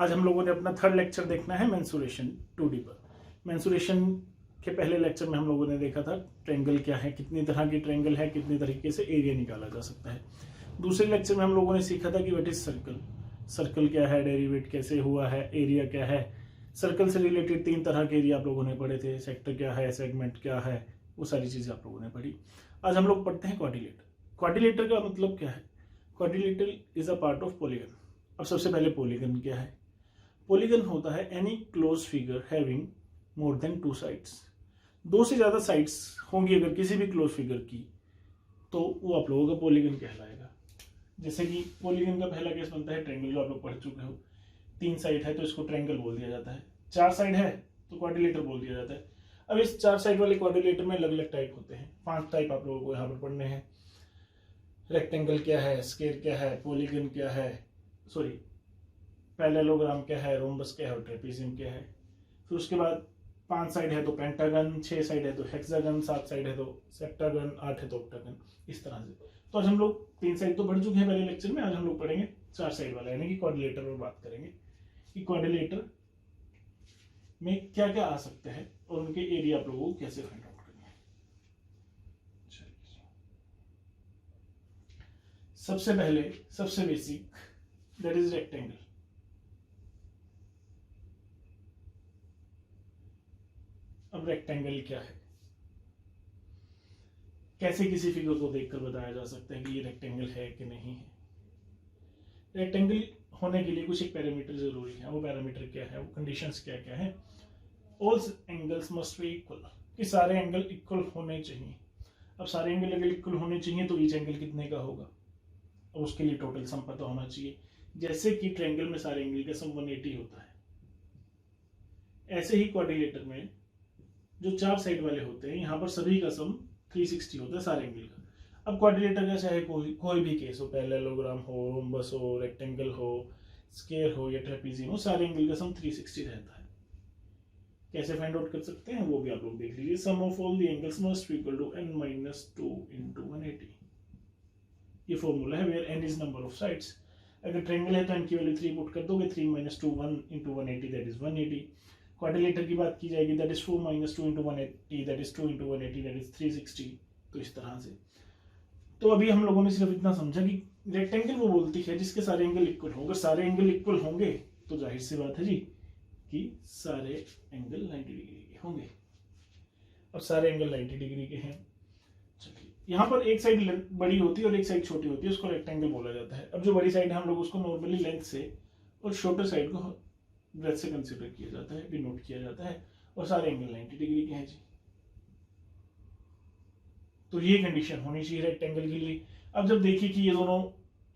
आज हम लोगों ने अपना थर्ड लेक्चर देखना है मेंसुरेशन 2D पर। मेंसुरेशन के पहले लेक्चर में हम लोगों ने देखा था ट्रायंगल क्या है, कितनी तरह की ट्रायंगल है, कितनी तरीके से एरिया निकाला जा सकता है। दूसरे लेक्चर में हम लोगों ने सीखा था कि व्हाट इज सर्कल, सर्कल क्या है, डेरिवेट कैसे हुआ है, एरिया क्या है। सर्कल से रिलेटेड 3 तरह के एरिया आप लोगों ने पढ़े थे, सेक्टर क्या है, सेगमेंट क्या है, वो सारी चीजें आप लोगों ने पढ़ी। आज हम लोग पढ़ते हैं क्वाड्रिलेटर। क्वाड्रिलेटर का मतलब क्या है? Quadrilateral is a part of polygon. अब सबसे पहले पॉलीगन क्या है? पॉलीगन होता है any close figure having more than 2 sides. 2 से ज्यादा साइड्स होंगी अगर किसी भी क्लोज फिगर की, तो वो आप लोगों का पॉलीगन कहलाएगा। जैसे कि पॉलीगन का पहला केस बनता है ट्रायंगल, जो आप लोग पढ़ चुके हो। 3 साइड है तो इसको ट्रायंगल बोल दिया जाता है, 4 साइड है तो क्वाड्रिलेटर बोल दिया जाता है। अब इस 4 साइड वाले क्वाड्रिलेटर में अलग अलग टाइप होते हैं। 5 टाइप आप लोगों को यहाँ पर पढ़ने हैं। रेक्टेंगल क्या है, स्क्वायर क्या है, पॉलीगन क्या है, सॉरी पैरेललोग्राम क्या है, रोम्बस क्या है और ट्रेपेजियम क्या है। फिर उसके बाद 5 साइड है तो पेंटागन, 6 साइड है तो हेक्सागन, 7 साइड है तो सेप्टागन, 8 है तो ऑक्टागन, इस तरह से। तो आज हम लोग 3 साइड तो पढ़ चुके हैं पहले लेक्चर में। आज हम लोग पढ़ेंगे 4 साइड वाला, यानी कि क्वाड्रिलेटर पर बात करेंगे कि क्वाड्रिलेटर में क्या क्या आ सकते हैं और उनके एरिया आप लोगों को कैसे फाइंड आउट करना है। सबसे पहले सबसे बेसिक दैट इज रेक्टेंगल। अब रेक्टेंगल क्या है, कैसे किसी फिगर को देखकर बताया जा सकता है कि ये रेक्टेंगल है कि नहीं है। रेक्टेंगल होने के लिए कुछ एक पैरामीटर जरूरी है। वो पैरामीटर क्या है, वो कंडीशंस क्या क्या है? All angles must be equal, कि सारे एंगल इक्वल होने चाहिए। अब सारे एंगल अगर इक्वल होने चाहिए तो ईच एंगल कितने का होगा, और उसके लिए टोटल सम पता होना चाहिए। जैसे कि ट्रायंगल में सारे एंगल का सम 180 होता है, ऐसे ही क्वाड्रिलेटर में जो 4 साइड वाले होते हैं यहाँ पर सभी का सम 360 होता है सारे एंगल का। अब क्वाड्रिलेटर का चाहे कोई भी केस हो, पैरेललोग्राम हो, रोम्बस हो, रेक्टेंगल हो, स्क्वायर हो या ट्रेपेजियम हो, सारे एंगल का सम 360 रहता है। कैसे फाइंड आउट कर सकते हैं वो भी आप लोग देख लीजिए। Sum of all the angles must be equal to n-2 into 180। ये फॉर्मूला है where n is number of sides. अगर ट्रायंगल है तो n की वैल्यू 3 पुट कर दोगे, 3 - 2 1 into 180 दैट इज 180। क्वाड्रिलेटर की बात की जाएगी that is 4 - 2 into 180 that is 2 into 180 that is 360। तो इस तरह से। तो अभी हम लोगों ने सिर्फ इतना समझा कि रेक्टेंगल वो बोलती है जिसके सारे एंगल इक्वल होंगे। अगर सारे एंगल इक्वल होंगे तो जाहिर सी बात है जी कि सारे एंगल 90 डिग्री के होंगे। अब सारे एंगल 90 डिग्री के हैं। चलिए, यहाँ पर एक साइड बड़ी होती है और एक साइड छोटी होती है, उसको रेक्टेंगल बोला जाता है। अब जो बड़ी साइड है हम लोग उसको नॉर्मली लेंथ से और छोटे साइड को ब्रेथ से कंसिडर किया जाता है, डिनोट किया जाता है, और सारे एंगल 90 डिग्री के हैं जी। तो ये कंडीशन होनी चाहिए रेक्टेंगल के लिए। अब जब देखिए कि ये दोनों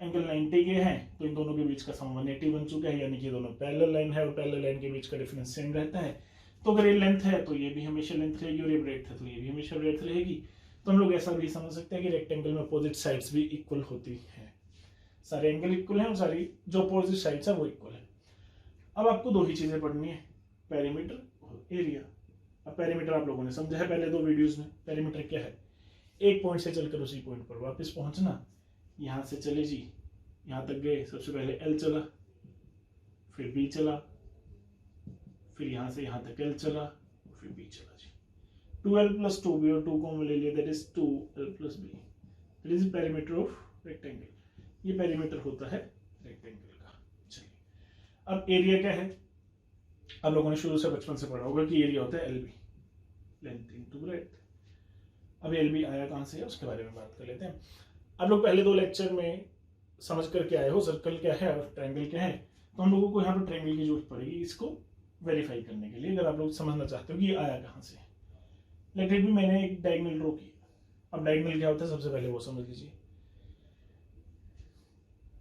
एंगल 90 के हैं तो इन दोनों के बीच का सम 180 बन चुका है, यानी कि दोनों पैरेलल लाइन है और पैरेलल लाइन के बीच का डिफरेंस सेम रहता है। तो अगर ये लेंथ है तो ये भी हमेशा लेंथ रहेगी, और ये ब्रेड्थ है तो ये भी हमेशा ब्रेड्थ रहेगी। तो हम लोग ऐसा भी समझ सकते हैं कि रेक्टेंगल में अपोजिट साइड्स भी इक्वल होती है। सारे एंगल इक्वल हैं और सारी जो अपोजिट साइड्स है वो इक्वल है। अब आपको 2 ही चीजें पढ़नी है, पेरीमीटर और एरिया। अब पेरीमीटर आप लोगों ने समझा है पहले 2 वीडियोस में। पेरीमीटर क्या है? एक पॉइंट से चलकर उसी पॉइंट पर वापस पहुंचना। यहां से चले जी, यहां तक गए, सबसे पहले L चला, फिर B चला, फिर यहां से यहां तक L चला, फिर B चला जी। 2L + 2B और 2 कॉमन ले लिया, that is 2L + B। That is perimeter of rectangle. ये पेरीमीटर होता है रेक्टेंगल का। चलिए, अब एरिया क्या है? आप लोगों ने शुरू से बचपन से पढ़ा होगा कि एरिया होता है LB, लेंथ इनटू ब्रेड्थ। अब LB आया कहां से है उसके बारे में बात कर लेते हैं। आप लोग पहले 2 लेक्चर में समझ करके आए हो सर्कल क्या है और ट्रायंगल क्या है, तो हम लोगों को यहाँ पर ट्रायंगल की जरूरत पड़ेगी इसको वेरीफाई करने के लिए, अगर आप लोग समझना चाहते हो कि ये आया कहां से। लेट इट भी मैंने एक डायगोनल ड्रॉ किया। अब डायगोनल क्या होता है सबसे पहले वो समझ लीजिए।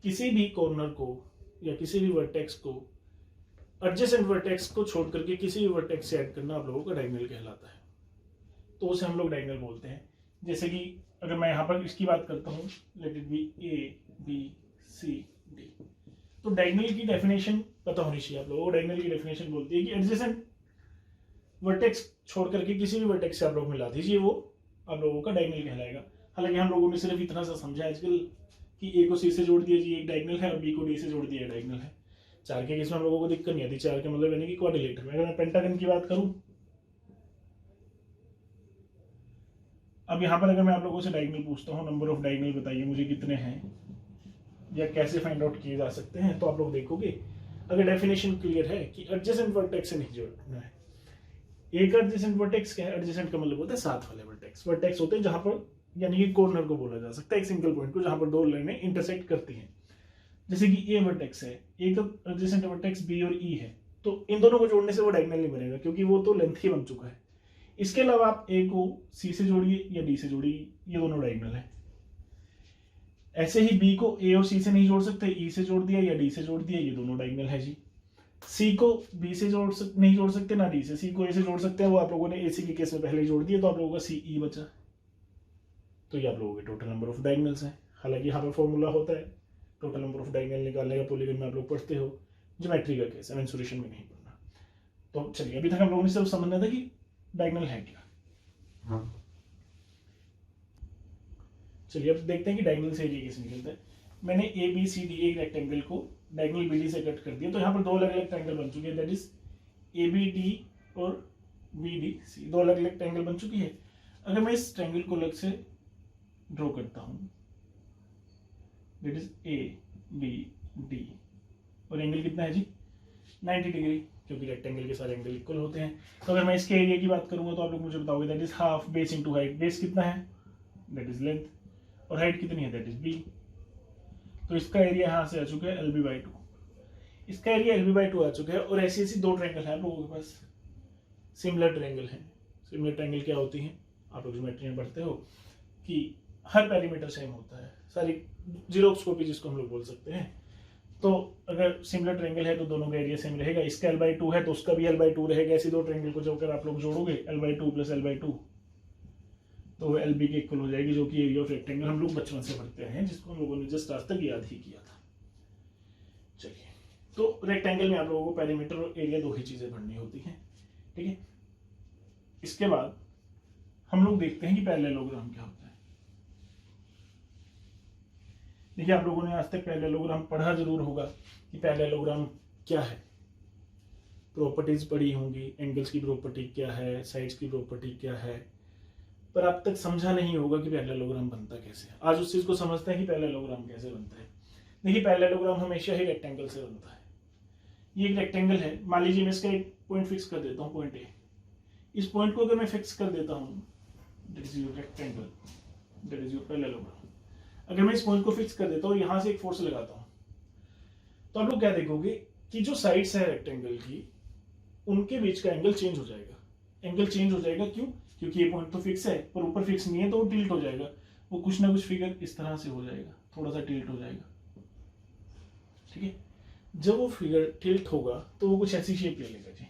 किसी भी कॉर्नर को या किसी भी वर्टेक्स को एडजेसेंट वर्टेक्स को छोड़ करके किसी भी वर्टेक्स से ऐड करना आप लोगों का डायगोनल कहलाता है। तो उसे हम लोग डायगोनल बोलते हैं। जैसे कि अगर मैं यहाँ पर इसकी बात करता हूँ, लेट इट बी ABCD, तो डायगोनल की डेफिनेशन पता होनी चाहिए आप लोगों को। डायगोनल की डेफिनेशन बोलती है कि एडजेसेंट वर्टेक्स छोड़ करके किसी भी वर्टेक्स से आप लोग मिला दीजिए, वो आप लोगों का डायगोनल कहलाएगा। हालांकि हम लोगों ने सिर्फ इतना सा समझा आजकल कि A को C से जोड़ दिया जी एक डायगोनल है और B को D से जोड़ दिया डायगोनल है। 4 के केस में हम लोगों को दिक्कत नहीं आती, 4 का मतलब यानी कि क्वाड्रिलेटरल में। अगर मैं पेंटागन की बात करूं, अब यहाँ पर अगर मैं आप लोगों से डायगोनल पूछता हूँ, नंबर ऑफ डायगोनल बताइए मुझे कितने हैं या कैसे फाइंड आउट किए जा सकते हैं, तो आप लोग देखोगे अगर डेफिनेशन क्लियर है कि एडजेसेंट वर्टेक्स से नहीं जोड़ना है। एक एडजेसेंट वर्टेक्स क्या है? एडजेसेंट का मतलब होता है साथ वाले वर्टेक्स। वर्टेक्स होते हैं जहां पर यानी कि कॉर्नर को बोला जा सकता है, एक सिंगल पॉइंट को जहां पर दो लाइनें इंटरसेक्ट करती हैं। जैसे कि ए वर्टेक्स है, एक एडजेसेंट वर्टेक्स बी और ई है, तो इन दोनों को जोड़ने से वो डायगोनल नहीं बनेगा क्योंकि वो तो लेंथ ही बन चुका है। इसके अलावा आप ए को सी से जोड़िए या डी से जोड़िए, ये दोनों डायगोनल है। ऐसे ही बी को ए और सी से नहीं जोड़ सकते, ई से जोड़ दिया या डी से जोड़ दिया, ये दोनों डायगोनल है जी। सी को बी से नहीं जोड़ सकते ना डी से, सी को ए से जोड़ सकते हैं, वो आप लोगों ने ए सी के केस में पहले ही जोड़ दिया, तो आप लोगों का सी ई बचा। तो ये आप लोगों के टोटल नंबर ऑफ डायगोनल्स हैं। हालांकि यहाँ पर फॉर्मूला होता है टोटल नंबर ऑफ डायगोनल निकालने का, पॉलीगन में आप लोग पढ़ते हो, ज्योमेट्री का केस है, मेंसुरेशन में नहीं पढ़ना। तो चलिए, अभी तक हम लोगों ने सिर्फ समझना था कि डायगोनल है क्या। हाँ, चलिए अब देखते हैं कि डायगोनल से एरिया कैसे निकलता है। मैंने ए बी सी डी एक रेक्टेंगल को डायगोनल बी डी से कट कर दिया, तो यहाँ पर दो अलग अलग ट्रायंगल बन चुके हैं, that is A B D और बी डी सी, दो अलग अलग ट्रायंगल बन चुकी है। अगर मैं इस ट्रायंगल को अलग से ड्रॉ करता हूँ, that is A B D, और एंगल कितना है जी 90 डिग्री, क्योंकि रेक्टेंगल के सारे एंगल इक्वल होते हैं। तो अगर मैं इसके एरिया की बात करूंगा तो आप लोग मुझे बताओगे, that is half base into height. Base कितना है, दैट इज लेंथ, और हाइट कितनी है, दैट इज बी। तो इसका एरिया यहाँ से आ चुका है LB/2, इसका एरिया LB/2 आ चुका है। और ऐसी ऐसी दो ट्रायंगल है आप लोगों के पास, सिमिलर ट्रायंगल है। सिमिलर ट्रायंगल क्या होती है, आप लोग ज्योमेट्री में पढ़ते हो कि हर पैरामीटर सेम होता है, सारी जीरोस्कोपी जिसको हम लोग बोल सकते हैं। तो अगर सिमिलर ट्रायंगल है तो दोनों का एरिया सेम रहेगा, इसका L/2 है तो उसका भी L/2 रहेगा। ऐसी दो ट्रायंगल को जब आप लोग जोड़ोगे L/2 + L/2 तो वो LB के इक्वल हो जाएगी, जो कि एरिया ऑफ रेक्टेंगल हम लोग बचपन से पढ़ते हैं, जिसको हम लोगों ने जस्ट आज तक याद ही किया था। चलिए, तो रेक्टेंगल में आप लोगों को पेरीमीटर और एरिया दो ही चीजें पढ़नी होती हैं, ठीक है। इसके बाद हम लोग देखते हैं कि पैरेललोग्राम क्या होता है। देखिए, आप लोगों ने आज तक पैरेललोग्राम पढ़ा जरूर होगा कि पैरेललोग्राम क्या है, प्रॉपर्टीज पढ़ी होंगी, एंगल्स की प्रॉपर्टी क्या है, साइड्स की प्रॉपर्टी क्या है, पर अब तक समझा नहीं होगा कि पैरेललोग्राम बनता कैसे है। आज उस चीज को समझते हैं कि पैरेललोग्राम कैसे बनता है। देखिए, पैरेललोग्राम हमेशा ही रेक्टेंगल से बनता है। ये एक रेक्टेंगल है, मान लीजिए मैं इसका एक पॉइंट फिक्स कर देता हूँ, पॉइंट ए। इस पॉइंट को अगर मैं फिक्स कर देता हूँ, that is your rectangle, that is your parallelogram. अगर मैं इस पॉइंट को फिक्स कर देता हूँ, यहां से एक फोर्स लगाता हूँ, तो आप लोग क्या देखोगे कि जो साइड्स है रेक्टेंगल की, उनके बीच का एंगल चेंज हो जाएगा। एंगल चेंज हो जाएगा क्यों? क्योंकि ये पॉइंट तो फिक्स है, पर ऊपर फिक्स नहीं है, तो वो टिल्ट हो जाएगा। वो कुछ ना कुछ फिगर इस तरह से हो जाएगा, थोड़ा सा टिल्ट हो जाएगा, ठीक है। जब वो फिगर टिल्ट होगा तो वो कुछ ऐसी शेप ले लेगा जी।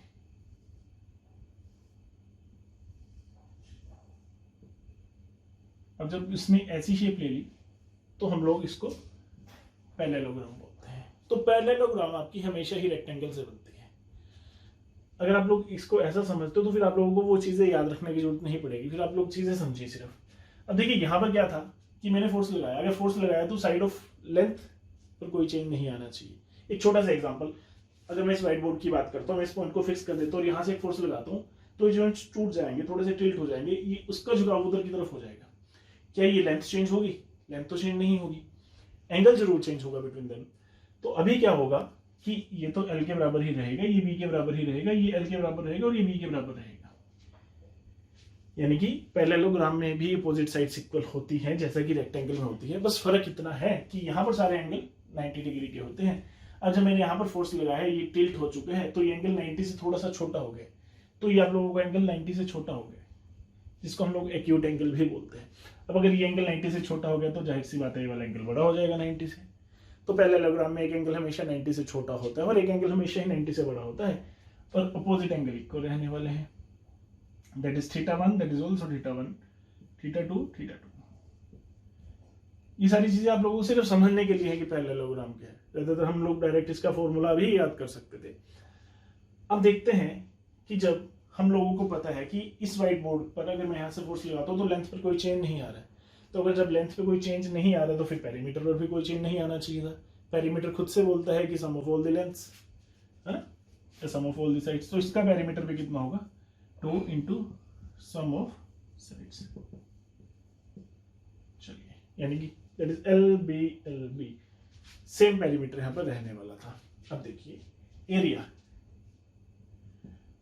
अब जब इसने ऐसी शेप ले ली तो हम लोग इसको पैरेललोग्राम बोलते हैं। तो पैरेललोग्राम आपकी हमेशा ही रेक्टेंगल से बनती है। अगर आप लोग इसको ऐसा समझते हो तो फिर आप लोगों को वो चीजें याद रखने की जरूरत नहीं पड़ेगी, फिर आप लोग चीजें समझिए सिर्फ। अब देखिए, यहाँ पर क्या था कि मैंने फोर्स लगाया, अगर फोर्स लगाया तो साइड ऑफ लेंथ पर कोई चेंज नहीं आना चाहिए। एक छोटा सा एग्जांपल, अगर मैं इस व्हाइट बोर्ड की बात करता हूँ, मैं इस पॉइंट को फिक्स कर देता हूँ और यहाँ से एक फोर्स लगाता हूँ, तो ये जॉइंट्स टूट जाएंगे, थोड़े से टिल्ट हो जाएंगे, ये उसका झुकाव उधर की तरफ हो जाएगा। क्या ये लेंथ चेंज होगी? लेंथ तो चेंज नहीं होगी, एंगल जरूर चेंज होगा बिटवीन देम। तो अभी क्या होगा कि ये तो L के बराबर ही रहेगा, ये B के बराबर ही रहेगा, ये L के बराबर रहेगा और ये B के बराबर रहेगा। यानी कि पैरेललोग्राम में भी अपोजिट साइड्स इक्वल होती हैं जैसा कि रेक्टेंगल में होती है। बस फर्क इतना है कि यहाँ पर सारे एंगल 90 डिग्री के होते हैं। अब जब मैंने यहाँ पर फोर्स लगाया है, ये टिल्ट हो चुके हैं, तो ये एंगल 90 से थोड़ा सा छोटा हो गया, तो ये आप लोगों का एंगल 90 से छोटा हो गया, जिसको हम लोग एक्यूट एंगल भी बोलते हैं। अब अगर ये एंगल 90 से छोटा हो गया तो जाहिर सी बात है ये वाला एंगल बड़ा हो जाएगा 90 से। तो पैरेललोग्राम में एक एंगल हमेशा 90 से छोटा होता है और एक एंगल हमेशा ही 90 से बड़ा होता है, और अपोजिट एंगल इक्वल रहने वाले हैं। That is θ1, that is also θ1, θ2, θ2। ये सारी चीजें आप लोगों को सिर्फ समझने के लिए है कि पैरेललोग्राम क्या है, ज्यादातर हम लोग डायरेक्ट इसका फॉर्मूला भी याद कर सकते थे। अब देखते हैं कि जब हम लोगों को पता है कि इस व्हाइट बोर्ड पर अगर मैं यहाँ से फोर्स लगाता हूँ तो लेंथ पर कोई चेंज नहीं आ रहा है, तो अगर जब लेंथ पे कोई चेंज नहीं आ रहा तो फिर पेरीमीटर पर भी कोई चेंज नहीं आना चाहिए था। पेरीमीटर खुद से बोलता है कि सम ऑफ ऑल द लेंथ्स, है ना, सम ऑफ ऑल द साइड्स। तो इसका पेरीमीटर भी कितना होगा, 2 इंटू सम ऑफ साइड्स। चलिए, यानी कि that is L B same perimeter यहां पर रहने वाला था। अब देखिए एरिया।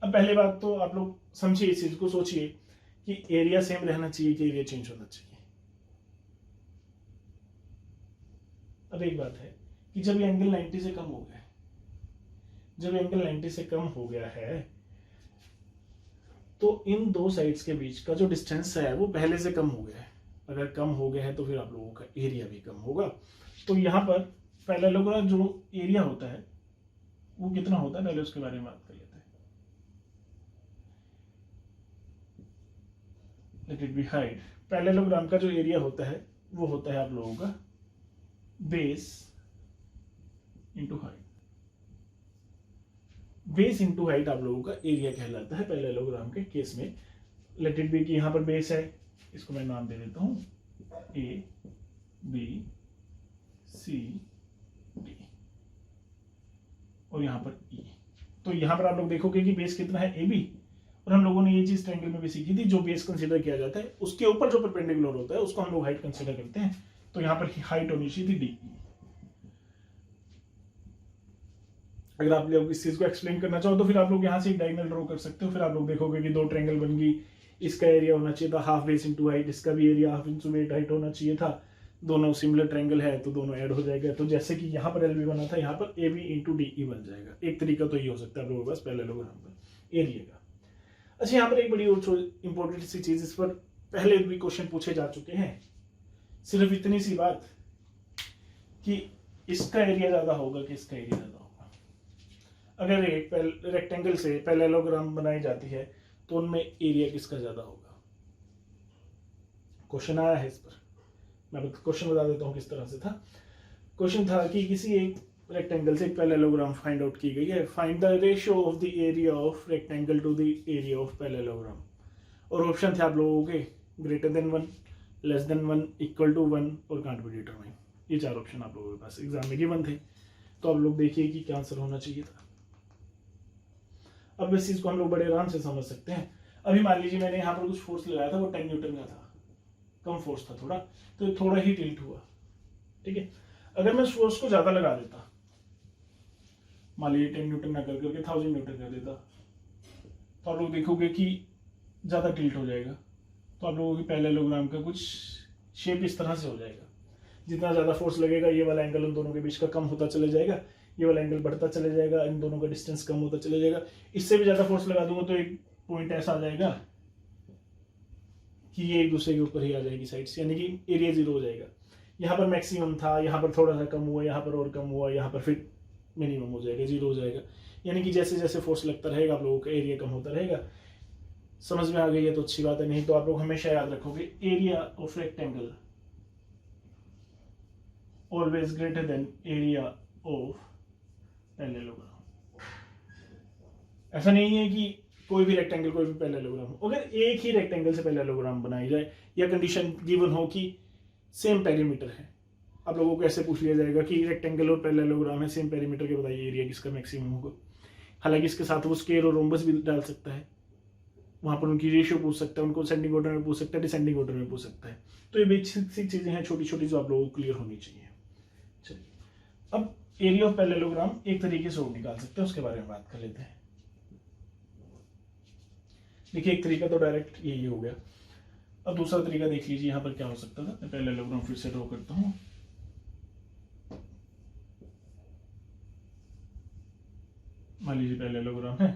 अब पहले बात तो आप लोग समझिए, इस चीज को सोचिए कि एरिया सेम रहना चाहिए कि एरिया चेंज होना चाहिए। अब एक बात है कि जब ये एंगल 90 से कम हो गया है, जब एंगल 90 से कम हो गया है तो इन दो साइड्स के बीच का जो डिस्टेंस है वो पहले से कम हो गया है। अगर कम हो गया है तो फिर आप लोगों का एरिया भी कम होगा। तो यहां पर पैरेललोग्राम जो एरिया होता है वो कितना होता है, पहले उसके बारे में बात कर लेते हैं। Late it B height. Parallelogram का जो एरिया होता है वो होता है आप लोगों का base into height. Base into height आप लोगों का एरिया कहलाता है पैरेललोग्राम के केस में। लेट इट बी कि यहां पर बेस है, इसको मैं नाम दे देता हूं ए बी सी डी, और यहां पर ई। तो यहां पर आप लोग देखोगे कि बेस कितना है, ए बी, और हम लोगों ने ये चीज ट्रायंगल में भी सीखी थी, जो बेस कंसीडर किया जाता है उसके ऊपर जो परपेंडिकुलर होता है उसको हम लोग हाइट कंसीडर करते हैं। तो यहां पर हाइट होनी चाहिए थी डी। अगर आप लोग इस चीज को एक्सप्लेन करना चाहो तो फिर आप लोग यहां से एक डायगोनल ड्रॉ कर सकते हो। फिर आप लोग देखोगे कि दो ट्रायंगल बन गई, इसका एरिया होना चाहिए था हाफ बेस इंटू हाइट, इसका भी area half into weight height होना चाहिए था। दोनों सिमिलर ट्रायंगल है तो दोनों ऐड हो जाएगा। तो जैसे कि यहाँ पर एल बी बना था, यहाँ पर A B into D E बन जाएगा। एक तरीका तो ये हो सकता है आप लोगों के पास पैरेललोग्राम पर एरिया का। अच्छा, यहाँ पर एक बड़ी इंपॉर्टेंट सी चीज, इस पर पहले भी क्वेश्चन पूछे जा चुके हैं। सिर्फ इतनी सी बात कि इसका एरिया ज्यादा होगा कि इसका एरिया ज्यादा होगा। अगर एक रेक्टेंगल से पैरेललोग्राम बनाई जाती है तो उनमें एरिया किसका ज्यादा होगा। क्वेश्चन आया है इस पर, मैं क्वेश्चन बता देता हूं किस तरह से था। क्वेश्चन था कि किसी एक रेक्टेंगल से एक पैरेललोग्राम फाइंड आउट की गई है। Find the ratio of the area of rectangle to the area of parallelogram. और ऑप्शन थे आप लोगों के greater than 1, less than 1, equal to 1 और कांट बी डिटरमाइन। ये चार ऑप्शन आप लोगों के पास एग्जाम में गिवन थे। तो आप लोग देखिए कि क्या आंसर होना चाहिए था। अब इस चीज को हम लोग बड़े आराम से समझ सकते हैं। अभी मान लीजिए मैंने यहाँ पर कुछ फोर्स लगाया था, वो 10 न्यूटन का था, कम फोर्स था थोड़ा, तो थोड़ा ही टिल्ट हुआ, ठीक है। अगर मैं उस फोर्स को ज्यादा लगा देता, मान लीजिए 10 न्यूटन ना कर करके 1000 न्यूटन कर देता, तो आप लोग देखोगे कि ज्यादा टिल्ट हो जाएगा। तो आप लोगों की पैरेललोग्राम का कुछ शेप इस तरह से हो जाएगा। जितना ज्यादा फोर्स लगेगा ये वाला एंगल उन दोनों के बीच का कम होता चला जाएगा, ये वाला एंगल बढ़ता चले जाएगा, इन दोनों का डिस्टेंस कम होता चले जाएगा। इससे भी ज्यादा फोर्स लगा दूंगा तो एक पॉइंट ऐसा आ जाएगा कि ये एक दूसरे के ऊपर ही आ जाएगी साइड से, यानी कि एरिया जीरो हो जाएगा। यहाँ पर मैक्सिमम था, यहाँ पर थोड़ा सा कम हुआ, यहाँ पर और कम हुआ, यहाँ पर फिर मिनिमम हो जाएगा, जीरो हो जाएगा। यानी कि जैसे जैसे फोर्स लगता रहेगा आप लोगों का एरिया कम होता रहेगा। समझ में आ गई है तो अच्छी बात है, नहीं तो आप लोग हमेशा याद रखोगे area of rectangle always greater than area of parallelogram. ऐसा नहीं है कि कोई भी रेक्टेंगल कोई भी पैरेललोग्राम हो, अगर एक ही रेक्टेंगल से पैरेललोग्राम बनाई जाए या कंडीशन गिवन हो कि सेम पेरीमीटर है, आप लोगों को ऐसे पूछ लिया जाएगा कि रेक्टेंगल और पैरेललोग्राम है सेम पेरीमीटर के, बताइए एरिया किसका मैक्सिमम होगा। हालांकि इसके साथ वो स्क्वायर और रोम्बस भी डाल सकता है, वहां पर उनकी रेशियो पूछ सकता है, उनको सेंडिंग ऑर्डर में पूछ सकता है, डिसेंडिंग ऑर्डर में पूछ सकता है। तो ये बेसिक सी चीजें हैं छोटी छोटी जो आप लोगों को क्लियर होनी चाहिए। चलिए, अब एरिया ऑफ पैरेललोग्राम एक तरीके से और निकाल सकते हैं, उसके बारे में बात कर लेते हैं। देखिए, एक तरीका तो डायरेक्ट यही हो गया। अब दूसरा तरीका देख लीजिए, यहाँ पर क्या हो सकता था। मैं पैरेललोग्राम फिर से ड्रॉ करता हूँ। मान लीजिए पैरेललोग्राम है,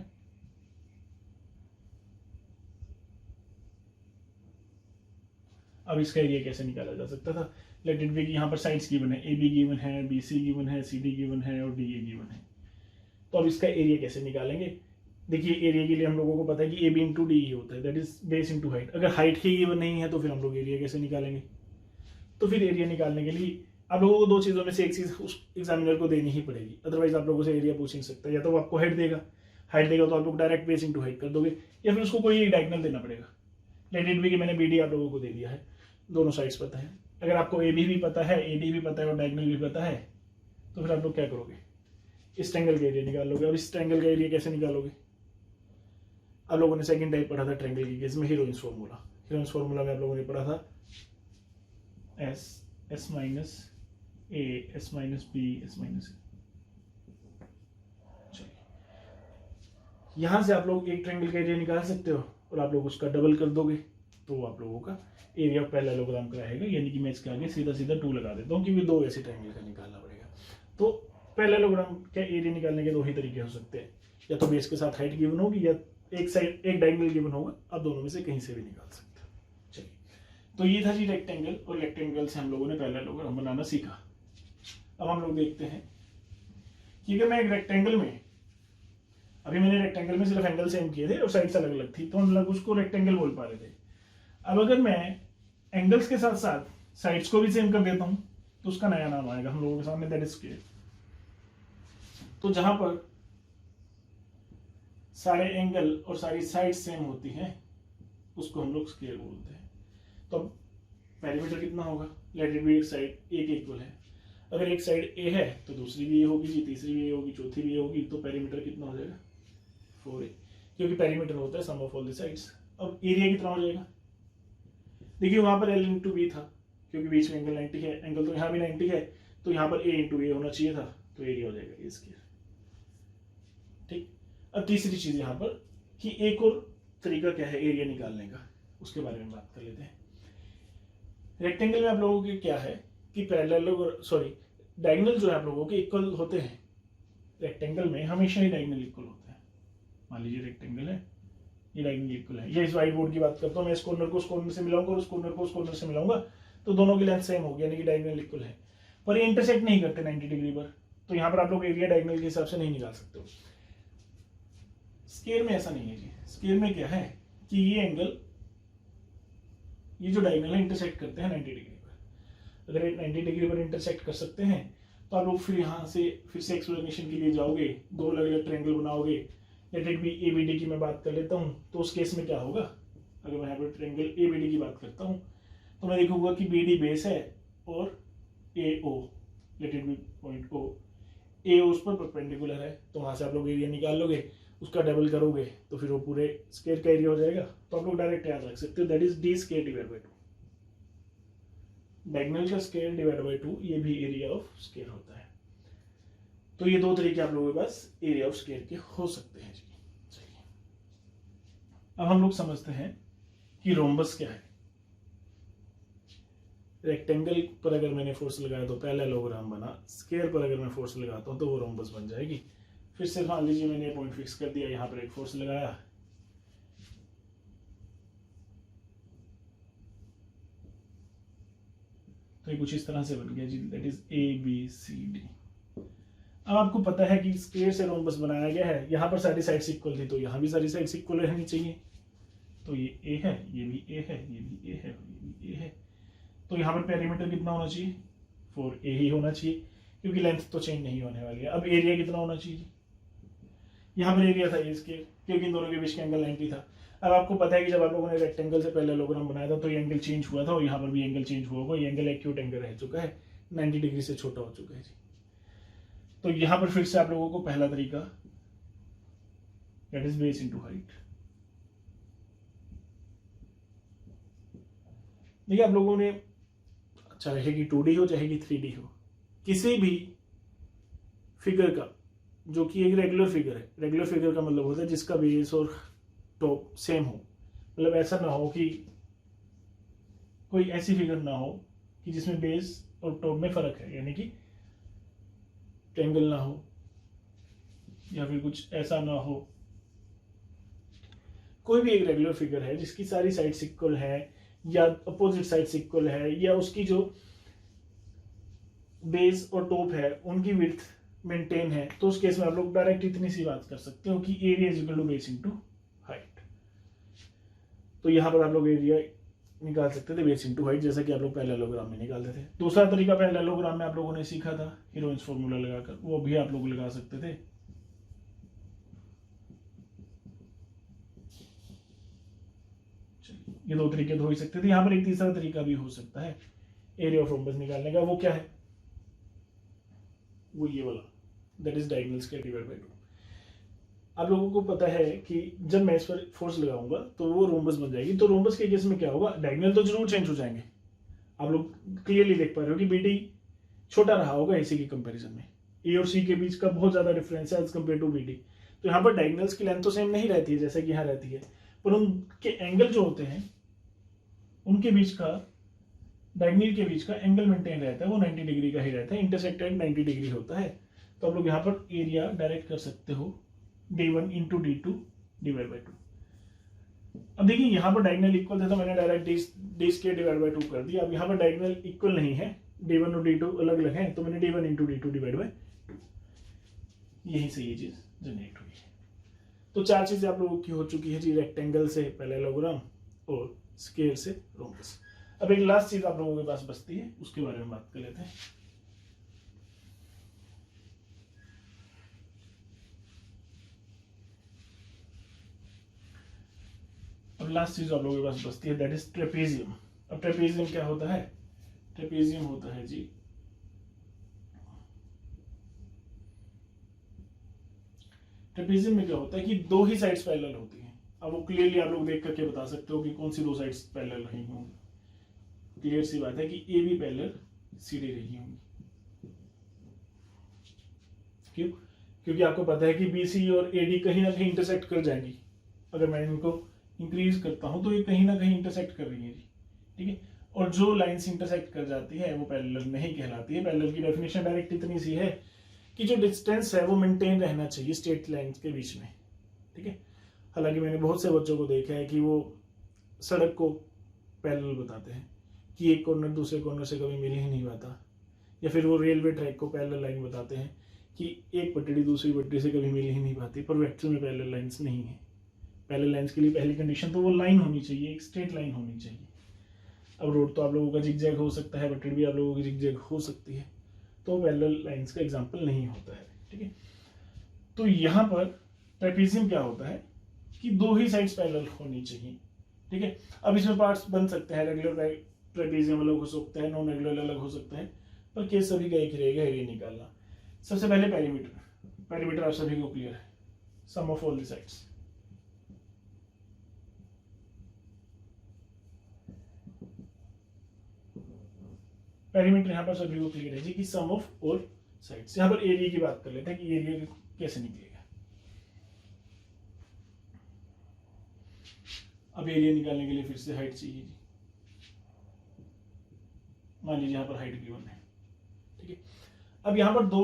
अब इसका एरिया कैसे निकाला जा सकता था। लेट इट बी कि यहाँ पर साइड्स गिवन है, ए बी गिवन है, बी सी गिवन है, सी डी गिवन है और डी ए गिवन है। तो अब इसका एरिया कैसे निकालेंगे। देखिए, एरिया के लिए हम लोगों को पता है कि A B into D E होता है, that is base into height. अगर हाइट ही गिवन नहीं है तो फिर हम लोग एरिया कैसे निकालेंगे। तो फिर एरिया निकालने के लिए आप लोगों को दो चीज़ों में से एक चीज़ उस एग्जामिनर को देनी ही पड़ेगी, अदरवाइज आप लोगों से एरिया पूछ नहीं सकता। या तो वो आपको हाइट देगा तो आप लोग डायरेक्ट बेस इंटू हाइट कर दोगे, या फिर उसको कोई डायगोनल देना पड़ेगा। लेट इट बी कि मैंने बी डी आप लोगों को दे दिया है, दोनों साइड्स पता है। अगर आपको ए बी भी पता है, ए डी भी पता है और डायगोनल भी पता है, तो फिर आप लोग क्या करोगे, इस ट्रायंगल का एरिया निकाल लोगे। अब इस ट्रायंगल का एरिया कैसे निकालोगे? आप लोगों ने सेकंड टाइप पढ़ा था ट्रायंगल के केस में, हीरोइंस फार्मूला। हीरोइंस फार्मूला में आप लोगों ने पढ़ा था s minus a, s minus b, s minus a. चलिए, यहां से आप लोग एक ट्रायंगल का एरिया निकाल सकते हो और आप लोग उसका डबल कर दोगे तो आप लोगों का एरिया ऑफ पैरेललोग्राम का रहेगा। यानी कि मैं इसके आगे सीधा सीधा 2 लगा देता हूँ क्योंकि 2 ऐसे ट्रायंगल का निकालना पड़ेगा। तो पैरेललोग्राम का एरिया निकालने के 2 ही तरीके हो सकते हैं, या तो बेस के साथ हाइट गिवन होगी या एक साइड एक डायगोनल गिवन होगा। आप दोनों में से कहीं से भी निकाल सकते हो। चलिए, तो ये था जी रेक्टेंगल, और रेक्टेंगल से हम लोगों ने पैरेललोग्राम बनाना सीखा। अब हम लोग देखते हैं कि अगर मैं एक रेक्टेंगल में, अभी मैंने रेक्टेंगल में सिर्फ एंगल सेम किए थे और साइड्स अलग अलग थी तो हम लोग उसको रेक्टेंगल बोल पा रहे थे। अब अगर मैं एंगल्स के साथ साथ साइड्स को भी सेम कर देता हूं तो उसका नया नाम आएगा हम लोगों के सामने, दैट इज स्क्वायर। तो जहां पर सारे एंगल और सारी साइड सेम होती हैं उसको हम लोग स्क्वायर बोलते हैं। तो अब पेरीमीटर कितना होगा? लेट इट बी एक साइड एक इक्वल है। अगर एक साइड ए है तो दूसरी भी ए होगी जी, तीसरी भी ए होगी, चौथी भी ए होगी। तो पेरीमीटर कितना हो जाएगा? 4a, क्योंकि पेरीमीटर होता है sum of all the sides. अब एरिया कितना हो जाएगा? देखिए वहां पर l इंटू बी था क्योंकि बीच में एंगल 90 है, एंगल तो यहाँ भी 90 है, तो यहाँ पर a इंटू ए होना चाहिए था, तो एरिया हो जाएगा ए स्क्वायर। ठीक। अब तीसरी चीज यहाँ पर कि एक और तरीका क्या है एरिया निकालने का, उसके बारे में बात कर लेते हैं। रेक्टेंगल में आप लोगों के क्या है कि डायगोनल जो है आप लोगों के इक्वल होते हैं। रेक्टेंगल में हमेशा ही डायगोनल इक्वल होते हैं। मान लीजिए रेक्टेंगल है, ये डायगोनल इक्वल है। ये इस व्हाइट बोर्ड की बात करता हूँ, मैं इस कॉर्नर को उस कॉर्नर से मिलाऊंगा और उस कॉर्नर को उस कॉर्नर से मिलाऊंगा तो दोनों की लेंथ सेम होगी, यानी कि डायगोनल इक्वल है। पर ये इंटरसेक्ट नहीं करते 90 डिग्री पर, तो यहाँ पर आप लोग एरिया डायगोनल के हिसाब से नहीं निकाल सकते हो। स्क्वायर में ऐसा नहीं है जी। स्क्वायर में क्या है कि ये एंगल, ये जो डायगोनल है इंटरसेक्ट करते हैं 90 डिग्री पर। अगर 90 डिग्री पर इंटरसेक्ट कर सकते हैं तो आप लोग फिर यहाँ से फिर से एक्सप्लेनेशन के लिए जाओगे, 2 अलग अलग ट्रायंगल बनाओगे। लेट इट बी एबीडी की मैं बात कर लेता हूँ, तो उस केस में क्या होगा? अगर मैं यहाँ पर ट्रायंगल एबीडी की बात करता हूँ तो मैं देखूंगा कि बीडी बेस है और AO, let it be point O, AO उस पर परपेंडिकुलर है, तो वहां से आप लोग एरिया निकाल लोगे, उसका डबल करोगे तो फिर वो पूरे स्क्वायर का एरिया हो जाएगा। तो आप लोग डायरेक्ट याद रख सकते हो, that is D square divide by 2। Diagonal का स्क्वायर डिवाइड बाय 2 ये भी एरिया ऑफ स्क्वायर होता है। तो ये 2 तरीके आप लोगों के पास एरिया ऑफ स्क्वायर के हो सकते हैं जी। चलिए, अब हम लोग समझते हैं कि रोम्बस क्या है। रेक्टेंगल पर अगर मैंने फोर्स लगाया तो पैरेललोग्राम बना, स्क्वायर पर अगर मैं फोर्स लगाता हूं तो वो रोम्बस बन जाएगी। फिर से मान लीजिए मैंने पॉइंट फिक्स कर दिया, यहाँ पर एक फोर्स लगाया, तो ये कुछ इस तरह से बन गया जी, that is A B C D. अब आपको पता है कि स्क्वायर से रोम्बस बनाया गया है, यहाँ पर सारी साइड्स इक्वल थी तो यहाँ भी सारी साइड्स इक्वल रहनी चाहिए। तो ये ए है, ये भी ए है, ये भी ए है, ये भी ए है। तो यहाँ पर पेरीमीटर कितना होना चाहिए? 4a ही होना चाहिए क्योंकि लेंथ तो चेंज नहीं होने वाली है। अब एरिया कितना होना चाहिए? यहाँ पर एरिया था ए स्क्वायर क्योंकि इन दोनों के बीच का एंगल 90 था। अब आपको पता है कि जब आप लोगों ने रेक्टेंगल से पैरेललोग्राम बनाया था तो ये एंगल चेंज हुआ था और यहाँ पर भी एंगल चेंज हुआ होगा। ये एंगल एक्यूट एंगल रह चुका है, 90 डिग्री से छोटा हो चुका है जी। तो यहाँ पर फिर से आप लोगों को पहला तरीका, that is base into height. देखिए आप लोगों ने, चाहे कि 2D हो चाहे कि 3D हो, किसी भी फिगर का जो कि एक रेगुलर फिगर है, रेगुलर फिगर का मतलब होता है जिसका बेस और टॉप सेम हो। मतलब ऐसा ना हो कि कोई ऐसी फिगर ना हो कि जिसमें बेस और टॉप में फर्क है, यानी कि ट्रायंगल ना हो या फिर कुछ ऐसा ना हो। कोई भी एक रेगुलर फिगर है जिसकी सारी साइड्स इक्वल है या अपोजिट साइड्स इक्वल है या उसकी जो बेस और टॉप है उनकी विड्थ मेंटेन है, तो उस केस में आप लोग डायरेक्ट इतनी सी बात कर सकते हो कि area is equal to base into height. तो यहाँ पर आप लोग एरिया निकाल सकते थे बेस इनटू हाइट, जैसा कि आप लोग पैरेललोग्राम में निकालते थे। दूसरा तरीका पैरेललोग्राम में आप लोगों ने सीखा था हीरोइंस फॉर्मूला लगाकर, वो भी आप लोग लगा सकते थे। ये 2 तरीके तो हो ही सकते थे। यहाँ पर एक तीसरा तरीका भी हो सकता है एरिया ऑफ रोम्बस निकालने का। वो क्या है? वो ये वाला, that is diagonal square divide by 2। आप लोगों को पता है कि जब मैं इस पर फोर्स लगाऊंगा तो वो रोम्बस बन जाएगी। तो रोम्बस के केस में क्या होगा, डायगोनल तो जरूर चेंज हो जाएंगे। आप लोग क्लियरली देख पा रहे हो कि बी डी छोटा रहा होगा एसी के कंपैरिजन में, ए और सी के बीच का बहुत ज्यादा डिफरेंस है as compare to B D. तो यहाँ पर डायगोनल्स की लेंथ तो सेम नहीं रहती है जैसे कि यहाँ रहती है, पर उनके एंगल जो होते हैं उनके बीच का, डायगोनल के बीच का एंगल मेंटेन रहता है, वो 90 डिग्री का ही रहता है, इंटरसेक्टेड 90 डिग्री होता है। तो आप लोग यहाँ पर एरिया डायरेक्ट कर सकते हो d1 into d2 divide by 2। अब देखिए यहाँ पर डायगोनल इक्वल था तो मैंने direct D square divide by 2 कर दिया। अब यहाँ पर डायगोनल इक्वल नहीं है, d1 और d2 अलग अलग है, तो मैंने d1 into d2 divide by 2, यही से ये चीज जनरेट हुई है। तो चार चीजें आप लोगों की हो चुकी है जी, रेक्टेंगल से पैरेललोग्राम और स्क्वायर से रोम्बस। अब एक लास्ट चीज आप लोगों के पास बचती है, उसके बारे में बात कर लेते हैं। अब लास्ट चीज आप लोगों के पास बचती है, दैट इज ट्रेपेजियम। अब ट्रेपेजियम क्या होता है, ट्रेपेजियम होता है जी ट्रेपेजियम में क्या होता है कि दो ही साइड्स पैरेलल होती हैं। अब वो क्लियरली आप लोग देख करके बता सकते हो कि कौन सी दो साइड्स पैरेलल रही होंगी। क्लियर सी बात है कि A B parallel C D रही होंगी। क्यों? क्योंकि आपको पता है कि बी सी और ए डी कहीं ना कहीं इंटरसेक्ट कर जाएंगी। अगर मैं इनको इंक्रीज करता हूं तो ये कहीं ना कहीं इंटरसेक्ट कर रही है जी, ठीक है। और जो लाइंस इंटरसेक्ट कर जाती है वो पैरेलल नहीं कहलाती है। पैरेलल की डेफिनेशन डायरेक्ट इतनी सी है कि जो डिस्टेंस है वो मेंटेन रहना चाहिए स्ट्रेट लाइंस के बीच में, ठीक है। हालांकि मैंने बहुत से बच्चों को देखा है कि वो सड़क को पैरेलल बताते हैं कि एक कॉर्नर दूसरे कॉर्नर से कभी मिल ही नहीं पाता, या फिर वो रेलवे ट्रैक को पैरेलल लाइन बताते हैं कि एक पटड़ी दूसरी पटड़ी से कभी मिल ही नहीं पाती, पर एक्चुअल में पैरेलल लाइंस नहीं है। पैरेलल लाइंस के लिए पहली कंडीशन तो वो लाइन होनी चाहिए, एक स्ट्रेट लाइन होनी चाहिए। अब रोड तो आप लोगों का जिगजैग हो सकता है, पटड़ी भी आप लोगों की जिगजैग हो सकती है, तो पैरेलल लाइंस का एग्जांपल नहीं होता है, ठीक है। तो यहाँ पर ट्रेपेजियम क्या होता है कि दो ही साइड्स पैरेलल होनी चाहिए, ठीक है। अब इसमें पार्ट्स बन सकते हैं, रेगुलर ट्रेपेजियम अलग हो सकता है, नॉन रेगुलर अलग हो सकता है, पर केस सभी का एक ही रहेगा, एरिया निकालना। सबसे पहले पेरीमीटर आप सभी को क्लियर है, sum of all the sides. Perimeter यहाँ पर सभी को क्लियर है जी कि सम ऑफ ऑल साइड्स। यहाँ पर एरिया की बात कर लेते हैं कि एरिया कैसे निकलेगा। अब एरिया निकालने के लिए फिर से हाइट चाहिए जी। मान लीजिए यहाँ पर हाइट गिवन है, ठीक है। अब यहाँ पर दो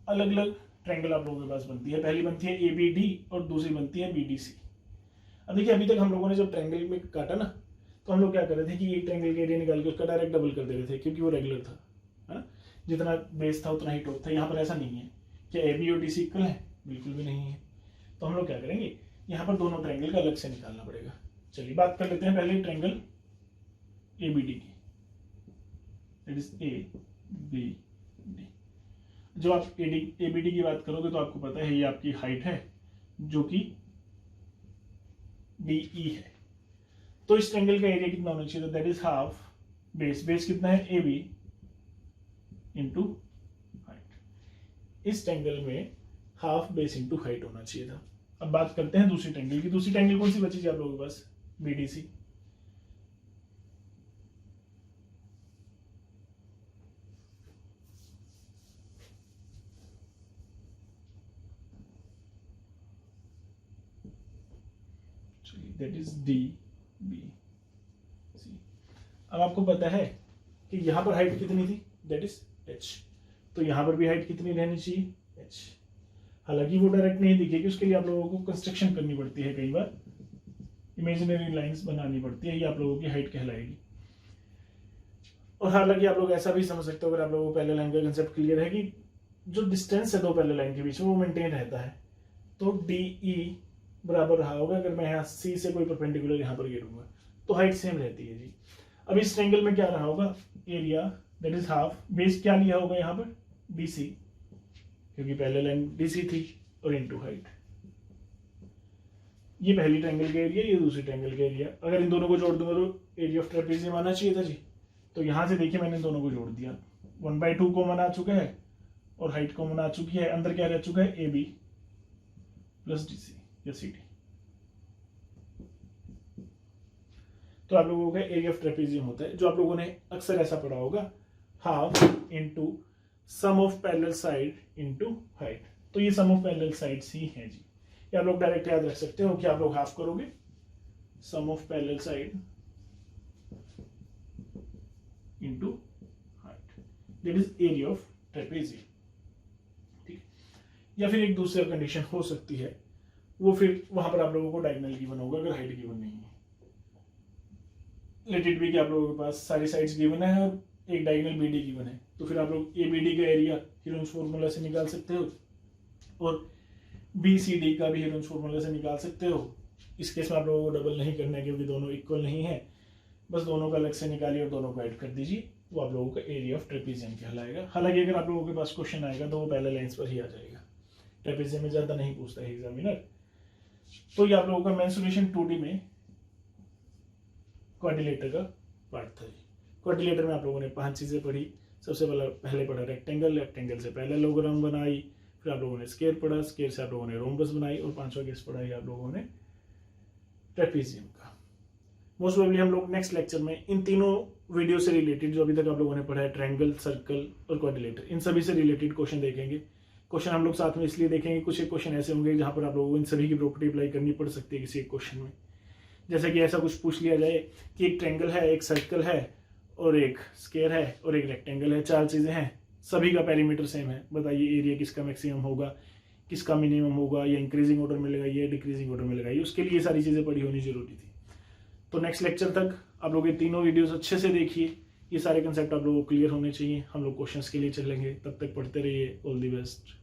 अलग अलग ट्रायंगल आप लोगों के पास बनती है। पहली बनती है ए बी डी और दूसरी बनती है बी डी सी। अब देखिए अभी तक हम लोगों ने जब ट्रायंगल में काटा ना, तो हम लोग क्या कर रहे थे कि एक ट्रायंगल का एरिया निकाल के उसका डायरेक्ट डबल कर दे रहे थे, क्योंकि वो रेगुलर था, है ना। जितना बेस था उतना ही टॉप था। यहाँ पर ऐसा नहीं है। क्या ए बी और डी सी इक्वल है? बिल्कुल भी नहीं है। तो हम लोग क्या करेंगे, यहाँ पर दोनों ट्रायंगल का अलग से निकालना पड़ेगा। चलिए बात कर लेते हैं पहले ट्रायंगल ए बी डी की, that is A B D. जब आप ए बी डी की बात करोगे तो आपको पता है ये आपकी हाइट है जो कि डी ई है। तो इस ट्रायंगल का एरिया कितना होना चाहिए? दैट इज हाफ बेस कितना है? A B into height. इस ट्रायंगल में हाफ बेस इंटू हाइट होना चाहिए था। अब बात करते हैं दूसरी ट्रायंगल की। दूसरी ट्रायंगल कौन सी बची थी आप लोगों के पास? BDC. That is D B C. अब आपको पता है कि यहां पर हाइट कितनी थी? That is H. तो यहां पर भी हाइट कितनी रहनी चाहिए? एच। हालांकि वो डायरेक्ट नहीं दिखेगी, उसके लिए आप लोगों को कंस्ट्रक्शन करनी पड़ती है, कई बार इमेजिनरी लाइंस बनानी पड़ती है, ये आप लोगों की हाइट कहलाएगी। और हालांकि आप लोग ऐसा भी समझ सकते हो, अगर आप लोगों को पैरेलल लाइन का कंसेप्ट क्लियर है, कि जो डिस्टेंस है दो पैरेलल लाइन के बीच में वो मेंटेन रहता है। तो डी ई बराबर रहा होगा, अगर मैं यहाँ सी से कोई परपेंडिकुलर यहाँ पर गिरूंगा तो हाइट सेम रहती है जी। अब इस ट्रायंगल में क्या रहा होगा? Area that is half base क्या लिया होगा यहाँ पर? बीसी, क्योंकि पहले लाइन बीसी थी, और इनटू हाइट। ये पहली ट्रायंगल का एरिया, ये दूसरी ट्रायंगल का एरिया। अगर इन दोनों को जोड़ दूंगा तो एरिया ऑफ ट्रेपेजियम आना चाहिए था जी। तो यहाँ से देखिए मैंने दोनों को जोड़ दिया, 1/2 कॉमन आ चुका है और हाइट कॉमन आ चुकी है, अंदर क्या रह चुका है, A B plus D C या सी डी। तो आप लोगों का एरिया ऑफ ट्रेपेजियम होता है, जो आप लोगों ने अक्सर ऐसा पढ़ा होगा, half into sum of parallel side into height. तो ये सम ऑफ पैरेलल साइड्स ही है जी, ये आप लोग डायरेक्ट याद रख सकते हो कि आप लोग हाफ करोगे sum of parallel side into height, that is area of trapezium. ठीक, या फिर एक दूसरी कंडीशन हो सकती है, वो फिर वहां पर आप लोगों को डायगोनल गिवन होगा अगर हाइट गिवन नहीं है। लेट इट बी कि आप लोगों के पास सारी साइड्स गिवन है और एक डायगोनल बीडी गिवन है, तो फिर आप लोग ए बी डी का एरिया हीरोन्स फॉर्मूला से निकाल सकते हो और बी सी डी का भी हीरोन्स फॉर्मूला से निकाल सकते हो। इस केस में आप लोगों को डबल नहीं करना है क्योंकि दोनों इक्वल नहीं है, बस दोनों का अलग से निकालिए और दोनों को ऐड कर दीजिए, वो आप लोगों का एरिया ऑफ ट्रेपेजियम कहलाएगा। हालांकि अगर आप लोगों के पास क्वेश्चन आएगा तो वो पैरेलल लाइंस पर ही आ जाएगा, ट्रेपेजियम में ज्यादा नहीं पूछता है एग्जामिनर। तो ये आप लोगों का मेन सॉल्यूशन 2D में क्वाड्रिलेटर का पार्ट था। क्वाड्रिलेटर में आप लोगों ने 5 चीजें पढ़ी। सबसे पहले पढ़ा रेक्टेंगल, रेक्टेंगल से पैरेललोग्राम बनाई, फिर आप लोगों ने स्क्वायर पढ़ा, स्क्वायर से आप लोगों ने रोम्बस बनाई, और 5वां केस पढ़ा है आप लोगों ने ट्रेपेजियम का। मोस्ट प्रोबेबली हम लोग नेक्स्ट लेक्चर में इन तीनों वीडियो से रिलेटेड जो अभी तक आप लोगों ने पढ़ा है, ट्रायंगल, सर्कल और क्वाड्रिलेटर, इन सभी से रिलेटेड क्वेश्चन देखेंगे। क्वेश्चन हम लोग साथ में इसलिए देखेंगे, कुछ एक क्वेश्चन ऐसे होंगे जहां पर आप लोगों को इन सभी की प्रॉपर्टी अप्लाई करनी पड़ सकती है किसी एक क्वेश्चन में। जैसे कि ऐसा कुछ पूछ लिया जाए कि एक ट्रायंगल है, एक सर्कल है और एक स्क्वायर है और एक रेक्टेंगल है, 4 चीजें हैं, सभी का पेरीमीटर सेम है, बताइए एरिया किसका मैक्सिमम होगा, किसका मिनिमम होगा, या इंक्रीजिंग ऑर्डर में लगाइए, डिक्रीजिंग ऑर्डर में लगाइए। उसके लिए सारी चीजें पढ़ी होनी जरूरी थी। तो नेक्स्ट लेक्चर तक आप लोग ये तीनों वीडियोस अच्छे से देखिए, ये सारे कंसेप्ट आप लोगों को क्लियर होने चाहिए। हम लोग क्वेश्चंस के लिए चलेंगे, तब तक पढ़ते रहिए। All the best.